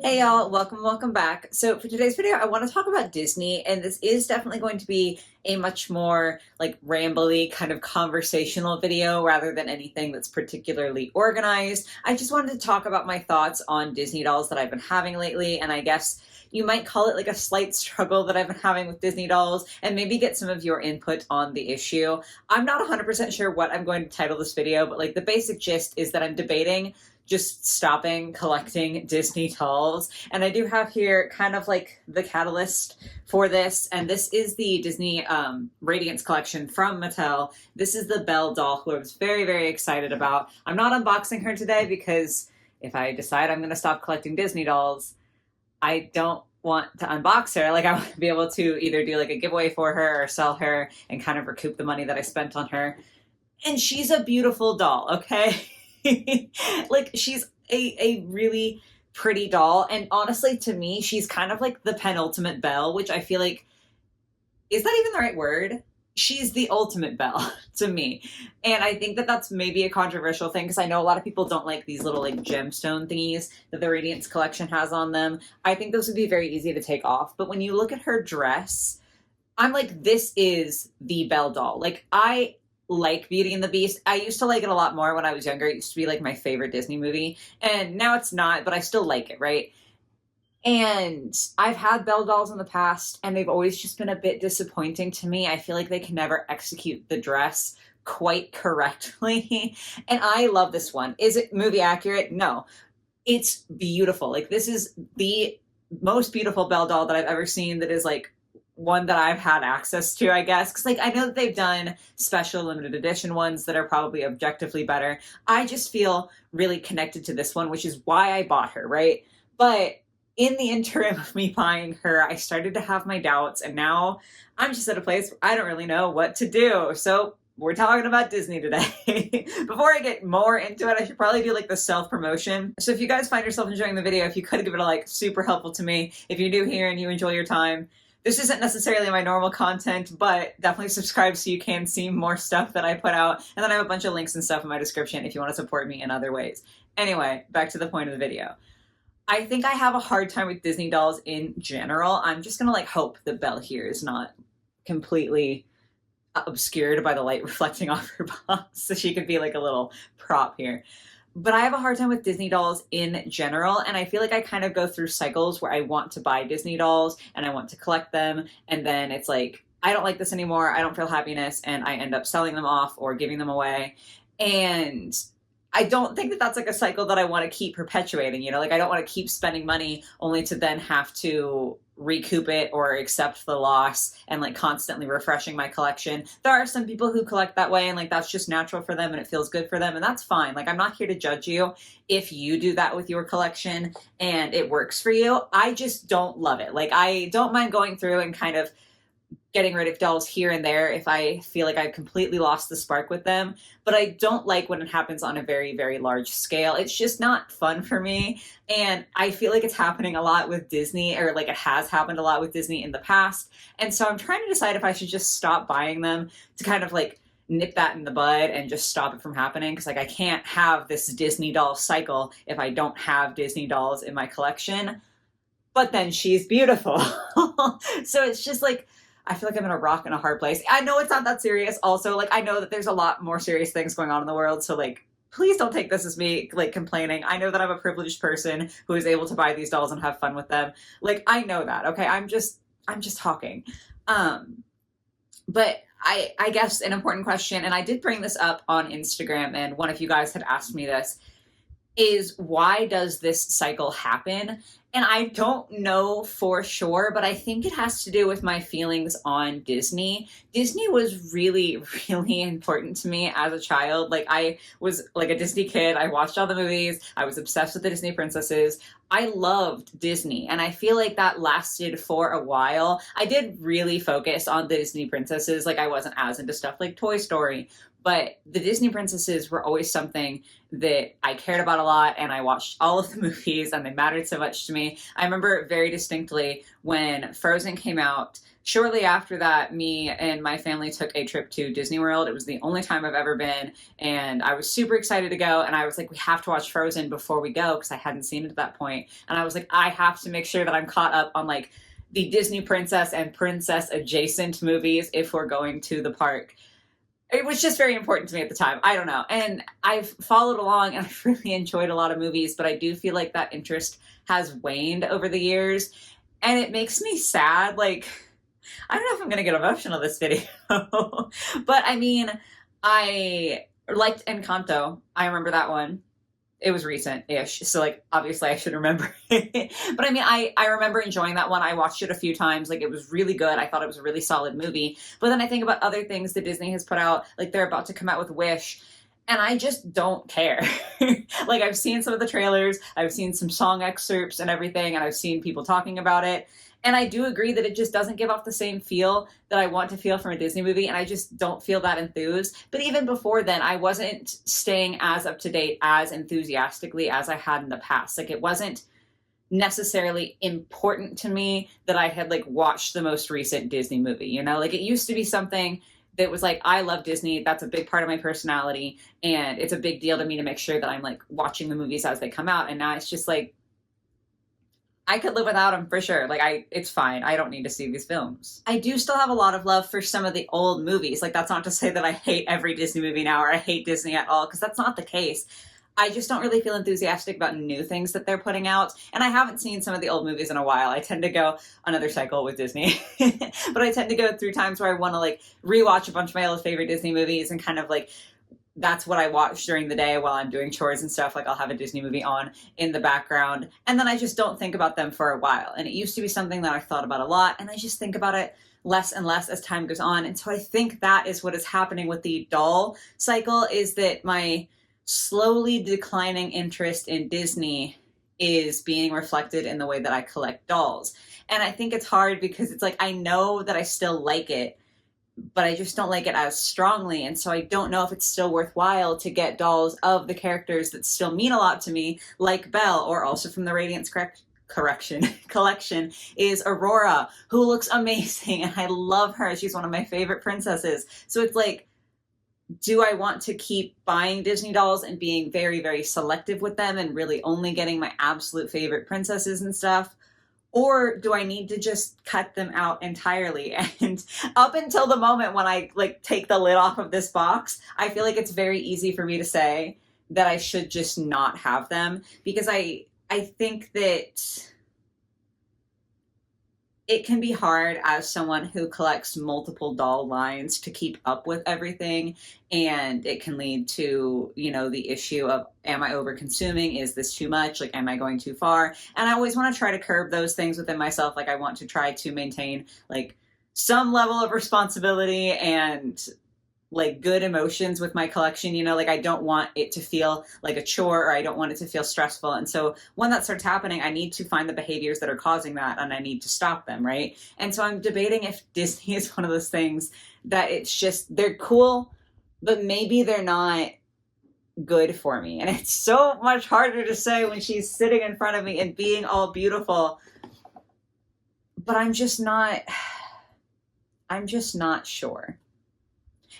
Hey y'all, welcome back. So for today's video, I want to talk about Disney, and this is definitely going to be a much more like rambly kind of conversational video rather than anything that's particularly organized. I just wanted to talk about my thoughts on Disney dolls that I've been having lately, and I guess you might call it like a slight struggle that I've been having with Disney dolls, and maybe get some of your input on the issue. I'm not 100% sure what I'm going to title this video, but like the basic gist is that I'm debating just stopping collecting Disney dolls. And I do have here kind of like the catalyst for this. And this is the Disney Radiance collection from Mattel. This is the Belle doll, who I was very, very excited about. I'm not unboxing her today because if I decide I'm going to stop collecting Disney dolls, I don't want to unbox her. Like, I want to be able to either do like a giveaway for her or sell her and kind of recoup the money that I spent on her. And she's a beautiful doll, okay? Like, she's a really pretty doll, and honestly, to me, she's kind of like the penultimate Belle, which I feel like, is that even the right word? She's the ultimate Belle to me. And I think that that's maybe a controversial thing, because I know a lot of people don't like these little like gemstone thingies that the Radiance collection has on them. I think those would be very easy to take off, but when you look at her dress, I'm like, this is the Belle doll. Like, I like Beauty and the Beast. I used to like it a lot more when I was younger. It used to be like my favorite Disney movie, and now it's not, but I still like it, right? And I've had Belle dolls in the past, and they've always just been a bit disappointing to me. I feel like they can never execute the dress quite correctly. And I love this one. Is it movie accurate? No. It's beautiful. Like, this is the most beautiful Belle doll that I've ever seen, that is like one that I've had access to, I guess. Because like, I know that they've done special limited edition ones that are probably objectively better. I just feel really connected to this one, which is why I bought her, right? But in the interim of me buying her, I started to have my doubts, and now I'm just at a place where I don't really know what to do. So we're talking about Disney today. Before I get more into it, I should probably do like the self-promotion. So if you guys find yourself enjoying the video, if you could give it a like, super helpful to me. If you're new here and you enjoy your time, this isn't necessarily my normal content, but definitely subscribe so you can see more stuff that I put out. And then I have a bunch of links and stuff in my description if you want to support me in other ways. Anyway, back to the point of the video. I think I have a hard time with Disney dolls in general. I'm just gonna like hope that Belle here is not completely obscured by the light reflecting off her box, so she could be like a little prop here. But I have a hard time with Disney dolls in general, and I feel like I kind of go through cycles where I want to buy Disney dolls and I want to collect them, and then it's like, I don't like this anymore, I don't feel happiness, and I end up selling them off or giving them away. And I don't think that that's like a cycle that I want to keep perpetuating, you know? Like, I don't want to keep spending money only to then have to recoup it or accept the loss and like constantly refreshing my collection. There are some people who collect that way, and like that's just natural for them and it feels good for them, and that's fine. Like, I'm not here to judge you if you do that with your collection and it works for you. I just don't love it. Like, I don't mind going through and kind of getting rid of dolls here and there if I feel like I've completely lost the spark with them. But I don't like when it happens on a very, very large scale. It's just not fun for me. And I feel like it's happening a lot with Disney, or like it has happened a lot with Disney in the past. And so I'm trying to decide if I should just stop buying them to kind of like nip that in the bud and just stop it from happening. Because like, I can't have this Disney doll cycle if I don't have Disney dolls in my collection. But then she's beautiful. So it's just like, I feel like I'm in a rock and a hard place. I know it's not that serious. Also, like, I know that there's a lot more serious things going on in the world. So like, please don't take this as me like complaining. I know that I'm a privileged person who is able to buy these dolls and have fun with them. Like, I know that. Okay. I'm just talking. But I guess an important question, and I did bring this up on Instagram, and one of you guys had asked me this, is why does this cycle happen? And I don't know for sure, but I think it has to do with my feelings on Disney. Disney was really, really important to me as a child. Like, I was like a Disney kid. I watched all the movies. I was obsessed with the Disney princesses. I loved Disney, and I feel like that lasted for a while. I did really focus on the Disney princesses. Like, I wasn't as into stuff like Toy Story, But the Disney princesses were always something that I cared about a lot, and I watched all of the movies, and they mattered so much to me. I remember very distinctly when Frozen came out. Shortly after that, me and my family took a trip to Disney World. It was the only time I've ever been, and I was super excited to go. And I was like, we have to watch Frozen before we go, because I hadn't seen it at that point. And I was like, I have to make sure that I'm caught up on like the Disney princess and princess adjacent movies if we're going to the park. It was just very important to me at the time. I don't know. And I've followed along and I've really enjoyed a lot of movies, but I do feel like that interest has waned over the years. And it makes me sad. Like, I don't know if I'm going to get emotional this video, but I mean, I liked Encanto. I remember that one. It was recent-ish, so like obviously I should remember it. But I mean, I remember enjoying that one. I watched it a few times. Like, it was really good. I thought it was a really solid movie. But then I think about other things that Disney has put out, like they're about to come out with Wish, and I just don't care. Like, I've seen some of the trailers, I've seen some song excerpts and everything, and I've seen people talking about it. And I do agree that it just doesn't give off the same feel that I want to feel from a Disney movie, and I just don't feel that enthused. But even before then, I wasn't staying as up to date, as enthusiastically as I had in the past. Like, it wasn't necessarily important to me that I had like watched the most recent Disney movie, you know? Like, it used to be something that was like, I love Disney, that's a big part of my personality, and it's a big deal to me to make sure that I'm like watching the movies as they come out. And now it's just like, I could live without them for sure. Like, it's fine. I don't need to see these films. I do still have a lot of love for some of the old movies. Like, that's not to say that I hate every Disney movie now, or I hate Disney at all, because that's not the case. I just don't really feel enthusiastic about new things that they're putting out. And I haven't seen some of the old movies in a while. I tend to go another cycle with Disney. But I tend to go through times where I want to like rewatch a bunch of my old favorite Disney movies, and kind of like, that's what I watch during the day while I'm doing chores and stuff. Like, I'll have a Disney movie on in the background, and then I just don't think about them for a while. And it used to be something that I thought about a lot, and I just think about it less and less as time goes on. And so I think that is what is happening with the doll cycle, is that my slowly declining interest in Disney is being reflected in the way that I collect dolls. And I think it's hard because it's like, I know that I still like it, but I just don't like it as strongly. And so I don't know if it's still worthwhile to get dolls of the characters that still mean a lot to me, like Belle, or also from the Radiance collection is Aurora, who looks amazing, and I love her. She's one of my favorite princesses. So it's like, do I want to keep buying Disney dolls and being very, very selective with them and really only getting my absolute favorite princesses and stuff? Or do I need to just cut them out entirely? And up until the moment when I like take the lid off of this box, I feel like it's very easy for me to say that I should just not have them, because I think that it can be hard as someone who collects multiple doll lines to keep up with everything. And it can lead to, you know, the issue of, am I over consuming? Is this too much? Like, am I going too far? And I always want to try to curb those things within myself. Like, I want to try to maintain like some level of responsibility and like good emotions with my collection, you know, like I don't want it to feel like a chore, or I don't want it to feel stressful. And so when that starts happening, I need to find the behaviors that are causing that, and I need to stop them, right? And so I'm debating if Disney is one of those things that it's just, they're cool, but maybe they're not good for me. And it's so much harder to say when she's sitting in front of me and being all beautiful, but I'm just not sure.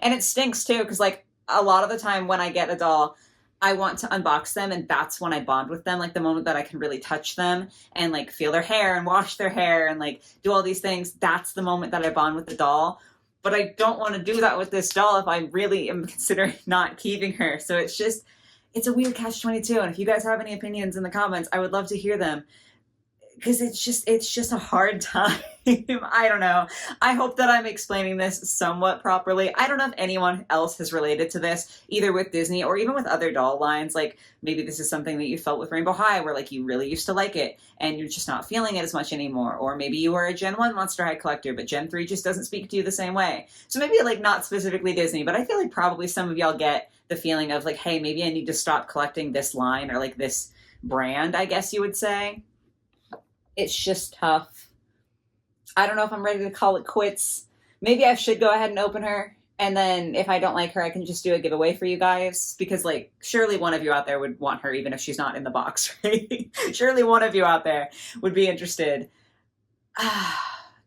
And it stinks too, because like a lot of the time when I get a doll, I want to unbox them, and that's when I bond with them. Like, the moment that I can really touch them and like feel their hair and wash their hair and like do all these things, that's the moment that I bond with the doll. But I don't want to do that with this doll if I really am considering not keeping her. So it's just, it's a weird catch-22. And if you guys have any opinions in the comments, I would love to hear them, because it's just a hard time. I don't know. I hope that I'm explaining this somewhat properly. I don't know if anyone else has related to this, either with Disney or even with other doll lines. Like, maybe this is something that you felt with Rainbow High, where like you really used to like it and you're just not feeling it as much anymore. Or maybe you were a Gen 1 Monster High collector, but Gen 3 just doesn't speak to you the same way. So maybe like not specifically Disney, but I feel like probably some of y'all get the feeling of like, hey, maybe I need to stop collecting this line, or like this brand, I guess you would say. It's just tough. I don't know if I'm ready to call it quits. Maybe I should go ahead and open her And then if I don't like her, I can just do a giveaway for you guys, because like surely one of you out there would want her even if she's not in the box, right? Surely one of you out there would be interested.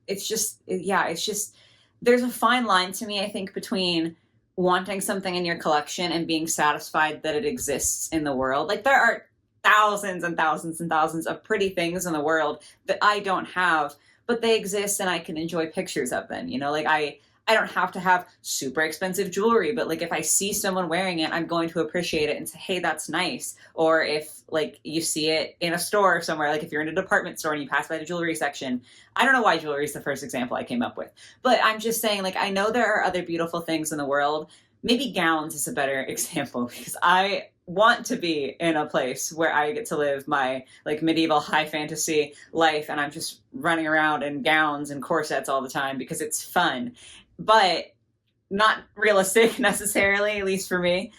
It's just, yeah, it's just, there's a fine line to me, I think, between wanting something in your collection and being satisfied that it exists in the world. Like there are thousands and thousands and thousands of pretty things in the world that I don't have, but they exist and I can enjoy pictures of them. You know, like I don't have to have super expensive jewelry, but like if I see someone wearing it, I'm going to appreciate it and say, hey, that's nice. Or if like you see it in a store somewhere, like if you're in a department store and you pass by the jewelry section, I don't know why jewelry is the first example I came up with, but I'm just saying, like, I know there are other beautiful things in the world. Maybe gowns is a better example, because I want to be in a place where I get to live my like medieval high fantasy life and I'm just running around in gowns and corsets all the time because it's fun, but not realistic necessarily, at least for me.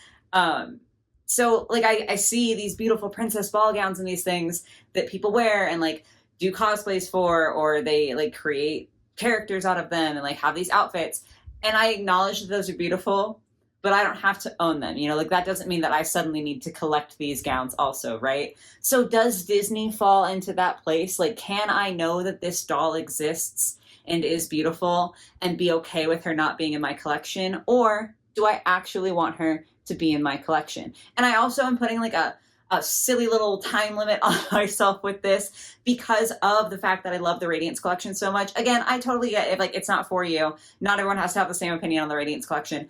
So like I see these beautiful princess ball gowns and these things that people wear and like do cosplays for, or they like create characters out of them and like have these outfits. And I acknowledge that those are beautiful, but I don't have to own them. You know, like that doesn't mean that I suddenly need to collect these gowns also, right? So does Disney fall into that place? Like, can I know that this doll exists and is beautiful and be okay with her not being in my collection? Or do I actually want her to be in my collection? And I also am putting like a silly little time limit on myself with this because of the fact that I love the Radiance collection so much. Again, I totally get it. Like, it's not for you. Not everyone has to have the same opinion on the Radiance collection.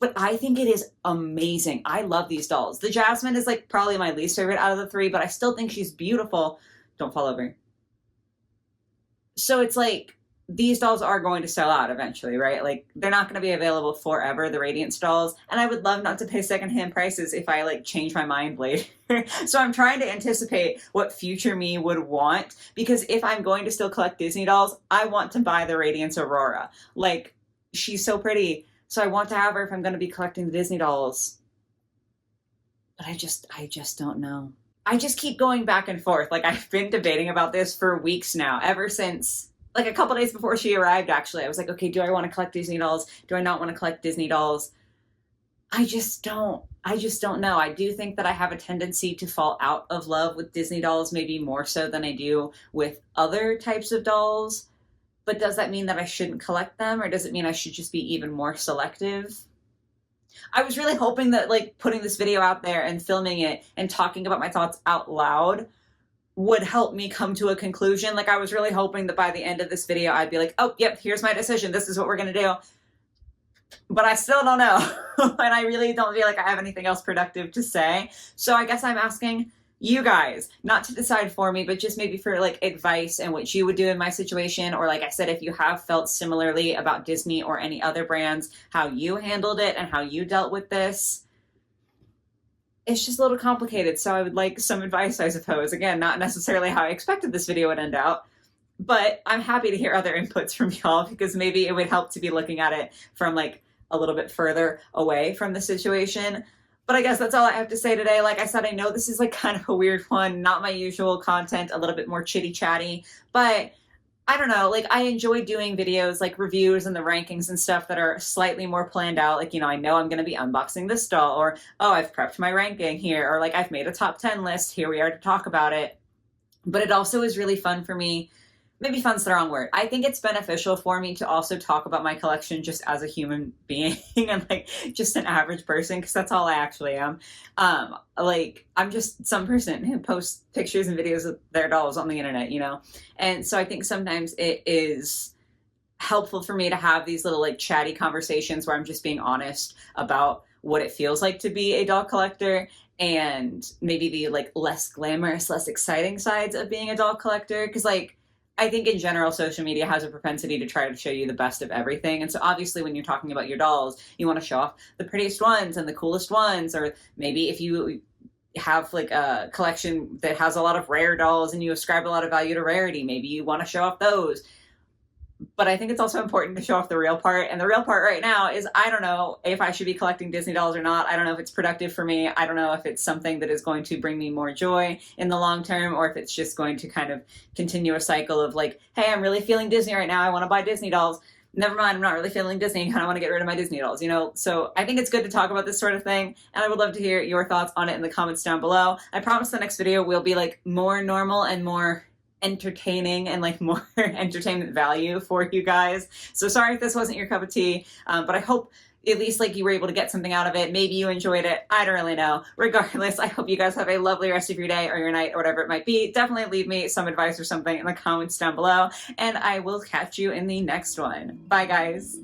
But I think it is amazing. I love these dolls. The Jasmine is like probably my least favorite out of the three, but I still think she's beautiful. Don't fall over. So it's like, these dolls are going to sell out eventually, right? Like they're not going to be available forever, the Radiance dolls. And I would love not to pay secondhand prices if I like change my mind later. So I'm trying to anticipate what future me would want, because if I'm going to still collect Disney dolls, I want to buy the Radiance Aurora. Like, she's so pretty. So I want to have her if I'm going to be collecting the Disney dolls. But I just don't know. I just keep going back and forth. Like, I've been debating about this for weeks now, ever since like a couple days before she arrived, actually. I was like, okay, do I want to collect Disney dolls? Do I not want to collect Disney dolls? I just don't know. I do think that I have a tendency to fall out of love with Disney dolls, maybe more so than I do with other types of dolls. But does that mean that I shouldn't collect them, or does it mean I should just be even more selective? I was really hoping that like putting this video out there and filming it and talking about my thoughts out loud would help me come to a conclusion. Like, I was really hoping that by the end of this video, I'd be like, oh, yep, here's my decision. This is what we're going to do. But I still don't know. And I really don't feel like I have anything else productive to say. So I guess I'm asking you guys not to decide for me, but just maybe for like advice and what you would do in my situation. Or like I said, if you have felt similarly about Disney or any other brands, how you handled it and how you dealt with this. It's just a little complicated, so I would like some advice, I suppose. Again, not necessarily how I expected this video would end out, but I'm happy to hear other inputs from y'all, because maybe it would help to be looking at it from like a little bit further away from the situation. But I guess that's all I have to say today. Like I said, I know this is like kind of a weird one, not my usual content, a little bit more chitty chatty, but I don't know, like I enjoy doing videos like reviews and the rankings and stuff that are slightly more planned out. Like, you know, I know I'm going to be unboxing this doll, or, oh, I've prepped my ranking here, or like I've made a top 10 list. Here we are to talk about it. But it also is really fun for me. Maybe fun's the wrong word. I think it's beneficial for me to also talk about my collection just as a human being and like just an average person, because that's all I actually am. Like I'm just some person who posts pictures and videos of their dolls on the internet, you know? And so I think sometimes it is helpful for me to have these little like chatty conversations where I'm just being honest about what it feels like to be a doll collector, and maybe the like less glamorous, less exciting sides of being a doll collector. Because like, I think in general, social media has a propensity to try to show you the best of everything. And so obviously when you're talking about your dolls, you want to show off the prettiest ones and the coolest ones. Or maybe if you have like a collection that has a lot of rare dolls and you ascribe a lot of value to rarity, maybe you want to show off those. But I think it's also important to show off the real part. And the real part right now is, I don't know if I should be collecting Disney dolls or not. I don't know if it's productive for me. I don't know if it's something that is going to bring me more joy in the long term, or if it's just going to kind of continue a cycle of like, hey, I'm really feeling Disney right now, I want to buy Disney dolls. never mind, I'm not really feeling Disney, I kind of want to get rid of my Disney dolls, you know? So I think it's good to talk about this sort of thing, and I would love to hear your thoughts on it in the comments down below. I promise the next video will be like more normal and more entertaining and like more entertainment value for you guys. So sorry if this wasn't your cup of tea, but I hope at least like you were able to get something out of it. Maybe you enjoyed it. I don't really know. Regardless, I hope you guys have a lovely rest of your day or your night or whatever it might be. Definitely leave me some advice or something in the comments down below, and I will catch you in the next one. Bye, guys.